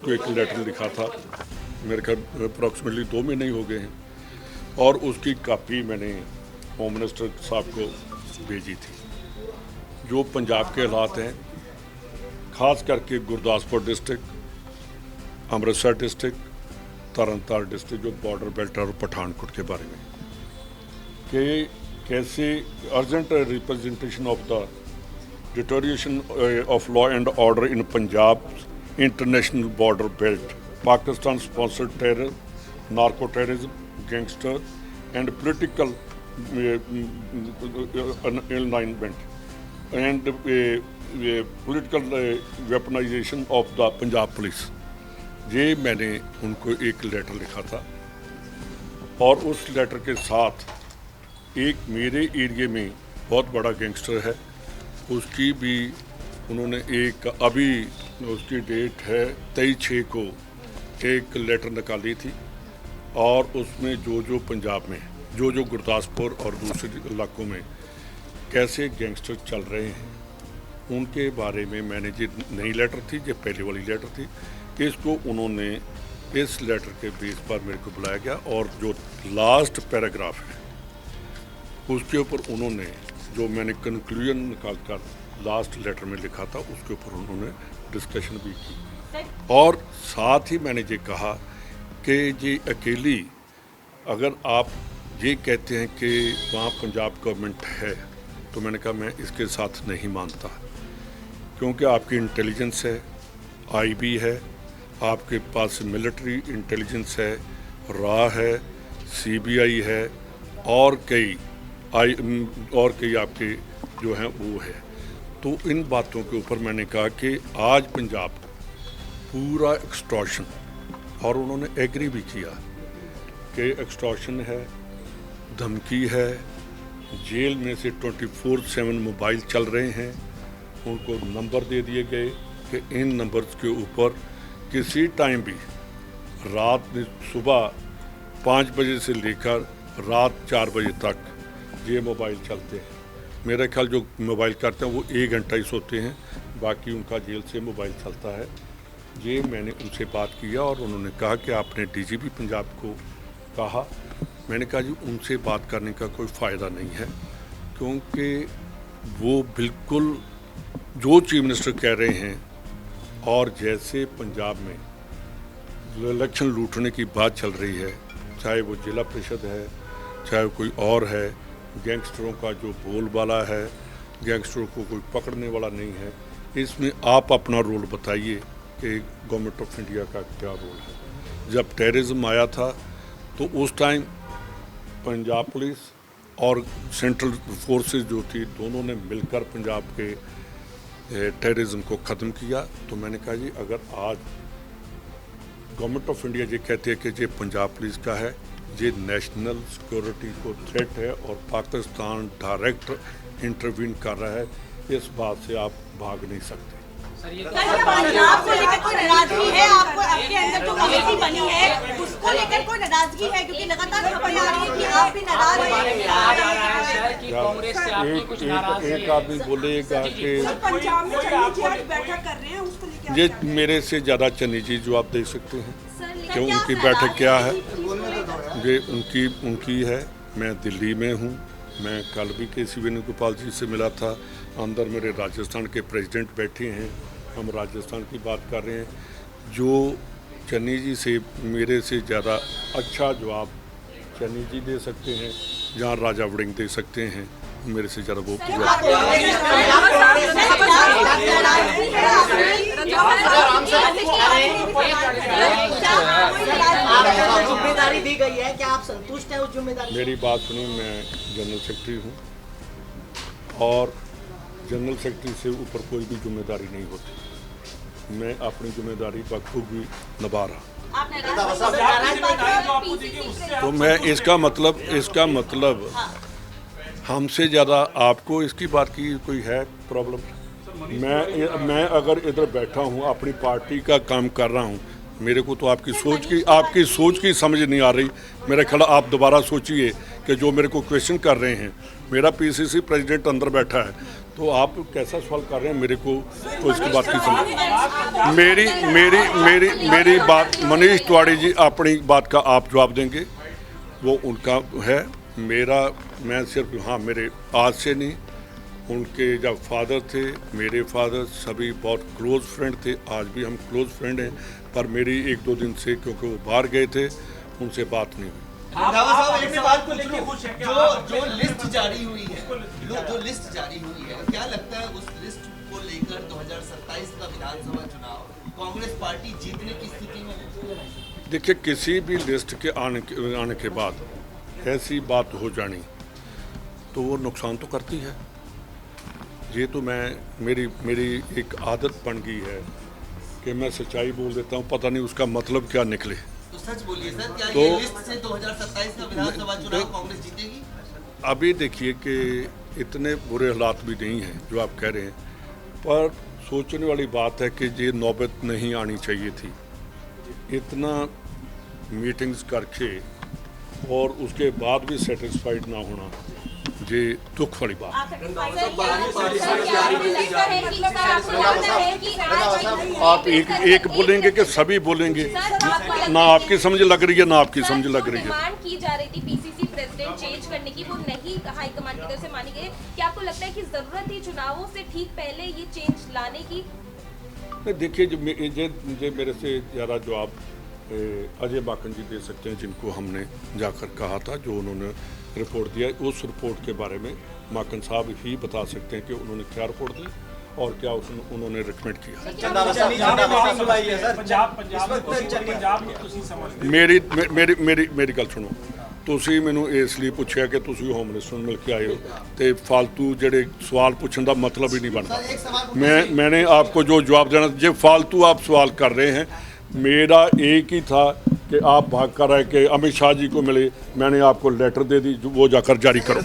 उसको एक लेटर लिखा था, मेरे ख्याल अप्रॉक्सीमेटली 2 महीने ही हो गए हैं, और उसकी कापी मैंने होम मिनिस्टर साहब को भेजी थी। जो पंजाब के हालात हैं, ख़ास करके Gurdaspur district, Amritsar district, Tarn Taran district, जो बॉर्डर बेल्ट और पठानकोट के बारे में, कि कैसे urgent representation of the deterioration of law and order in Punjab international border belt, Pakistan sponsored terror, narco terrorism, gangster and political alignment and political weaponisation of the Punjab police, ये मैंने उनको एक लेटर लिखा था। और उस लेटर के साथ एक मेरे एरिया में बहुत बड़ा गैंगस्टर है, उसकी भी उन्होंने एक, अभी उसकी डेट है 23/6 को, एक लेटर निकाली थी, और उसमें जो पंजाब में, जो गुरदासपुर और दूसरे इलाकों में कैसे गैंगस्टर चल रहे हैं, उनके बारे में मैंने, जो नई लेटर थी, जो पहले वाली लेटर थी, इसको उन्होंने इस लेटर के बेस पर मेरे को बुलाया गया, और जो लास्ट पैराग्राफ है उसके ऊपर उन्होंने, जो मैंने कंक्लूजन निकाल कर लास्ट लेटर में लिखा था, उसके ऊपर उन्होंने डिस्कशन भी की। और साथ ही मैंने ये कहा कि ये अकेली, अगर आप ये कहते हैं कि वहाँ पंजाब गवर्नमेंट है, तो मैंने कहा मैं इसके साथ नहीं मानता, क्योंकि आपकी इंटेलिजेंस है, आईबी है, आपके पास मिलिट्री इंटेलिजेंस है, रा है, सीबीआई है, और कई आपके जो हैं वो है। तो इन बातों के ऊपर मैंने कहा कि आज पंजाब पूरा एक्सटॉर्शन, और उन्होंने एग्री भी किया कि एक्सटॉर्शन है, धमकी है, जेल में से 24/7 मोबाइल चल रहे हैं, उनको नंबर दे दिए गए कि इन नंबर्स के ऊपर किसी टाइम भी, रात सुबह 5 बजे से लेकर रात 4 बजे तक ये मोबाइल चलते हैं। मेरा ख्याल जो मोबाइल करते हैं वो 1 घंटा ही सोते हैं, बाकी उनका जेल से मोबाइल चलता है। ये मैंने उनसे बात किया, और उन्होंने कहा कि आपने डीजीपी पंजाब को कहा। मैंने कहा जी उनसे बात करने का कोई फ़ायदा नहीं है, क्योंकि वो बिल्कुल जो चीफ मिनिस्टर कह रहे हैं, और जैसे पंजाब में इलेक्शन लूटने की बात चल रही है, चाहे वो जिला परिषद है, चाहे कोई और है, गैंगस्टरों का जो बोलबाला है, गैंगस्टरों को कोई पकड़ने वाला नहीं है। इसमें आप अपना रोल बताइए कि गवर्नमेंट ऑफ इंडिया का क्या रोल है। जब टेररिज्म आया था तो उस टाइम पंजाब पुलिस और सेंट्रल फोर्सेस जो थी, दोनों ने मिलकर पंजाब के टेररिज्म को ख़त्म किया। तो मैंने कहा जी अगर आज गवर्नमेंट ऑफ इंडिया ये कहते हैं कि ये पंजाब पुलिस का है, ये नेशनल सिक्योरिटी को थ्रेट है और पाकिस्तान डायरेक्ट इंटरवीन कर रहा है, इस बात से आप भाग नहीं सकते। पंजाब को लेकर कोई नाराजगी है आपको? आपके अंदर जो कमेटी बनी है उसको लेकर कोई नाराजगी है? क्योंकि लगातार खबरें आ रही है कि आप भी नाराज हैं। एक आदमी बोलेगा कि पंजाब में चन्नी जी आज बैठक कर रहे हैं, उसको लेकर ये मेरे से ज़्यादा चन्नी जी जो आप देख सकते हैं कि उनकी बैठक क्या है, ये उनकी है। मैं दिल्ली में हूँ, मैं कल भी केसी वेणुगोपाल जी से मिला था, अंदर मेरे राजस्थान के प्रेसिडेंट बैठे हैं, हम राजस्थान की बात कर रहे हैं। जो चन्नी जी से मेरे से ज़्यादा अच्छा जवाब चन्नी जी दे सकते हैं, जहाँ राजा वड़िंग दे सकते हैं, मेरे से ज़्यादा वो जिम्मेदारी दी गई है, क्या आप संतुष्ट हैं उस जिम्मेदारी? मेरी बात सुनिए, मैं जनरल सेक्रेटरी हूँ, और जनरल सेक्रेटरी से ऊपर कोई भी जिम्मेदारी नहीं होती। मैं अपनी जिम्मेदारी बखूबी निभा रहा। तो मैं इसका मतलब हमसे ज़्यादा आपको इसकी बात की कोई है प्रॉब्लम? मैं अगर इधर बैठा हूँ, अपनी पार्टी का काम कर रहा हूँ, मेरे को तो आपकी सोच की समझ नहीं आ रही। मेरा ख्याल आप दोबारा सोचिए कि जो मेरे को क्वेश्चन कर रहे हैं, मेरा पीसीसी प्रेसिडेंट अंदर बैठा है, तो आप कैसा सवाल कर रहे हैं मेरे को, तो इसकी बात की समझ मेरी मेरी मेरी मेरी बात मनीष तिवारी जी अपनी बात का आप जवाब देंगे, वो उनका है। मेरा मैं सिर्फ हाँ मेरे आज से नहीं, उनके जब फादर थे, मेरे फादर सभी बहुत क्लोज फ्रेंड थे, आज भी हम क्लोज फ्रेंड हैं, पर मेरी 1-2 दिन से क्योंकि वो बाहर गए थे उनसे बात नहीं हुई। रंधावा साहब एक बात को लेकर जो लिस्ट जारी हुई है, जो लिस्ट जारी हुई है, क्या लगता है उस लिस्ट को लेकर 2027 का विधानसभा चुनाव कांग्रेस पार्टी जीतने की स्थिति में? देखिए, किसी भी लिस्ट के आने के बाद ऐसी बात हो जानी तो वो नुकसान तो करती है। ये तो मेरी एक आदत बन गई है कि मैं सच्चाई बोल देता हूँ, पता नहीं उसका मतलब क्या निकले। तो सच बोलिए सर, क्या तो ये लिस्ट से 2027 का विधानसभा चुनाव कांग्रेस जीतेगी? अभी देखिए कि इतने बुरे हालात भी नहीं हैं जो आप कह रहे हैं, पर सोचने वाली बात है कि ये नौबत नहीं आनी चाहिए थी। इतना मीटिंग्स करके और उसके बाद भी सेटिस्फाइड ना होना, ये दुख वाली बात है। आप एक बोलेंगे कि सभी बोलेंगे? ना आपकी समझ लग रही है ना आपकी समझ लग रही है। डिमांड की जा रही थी पीसीसी प्रेसिडेंट चेंज करने की, वो नहीं हाईकमान की तरफ से मानी गई। क्या आपको लगता है कि जरूरत थी चुनावों से ठीक पहले ये चेंज लाने की? देखिए, जो मेरे से ज़्यादा जवाब अजय माकन जी दे सकते हैं, जिनको हमने जाकर कहा था, जो उन्होंने रिपोर्ट दिया, उस रिपोर्ट के बारे में माकन साहब ही बता सकते हैं कि उन्होंने क्या रिपोर्ट दी और क्या उन्होंने रिकमेंड किया। ਮੇਰੀ ਗੱਲ ਸੁਣੋ, ਤੁਸੀਂ ਮੈਨੂੰ ਇਸ ਲਈ ਪੁੱਛਿਆ ਕਿ ਤੁਸੀਂ ਹੋਮ ਮਿਨਿਸਟਰ ਨੂੰ ਮਿਲ ਕੇ ਆਏ ਹੋ ਤੇ फालतू ਜਿਹੜੇ ਸਵਾਲ ਪੁੱਛਣ ਦਾ मतलब ही नहीं बनता। मैंने आपको जो जवाब देना, जो फालतू आप सवाल कर रहे हैं, मेरा एक ही था कि आप भाग कर आए कि अमित शाह जी को मिले, मैंने आपको लेटर दे दी, वो जाकर जारी करो।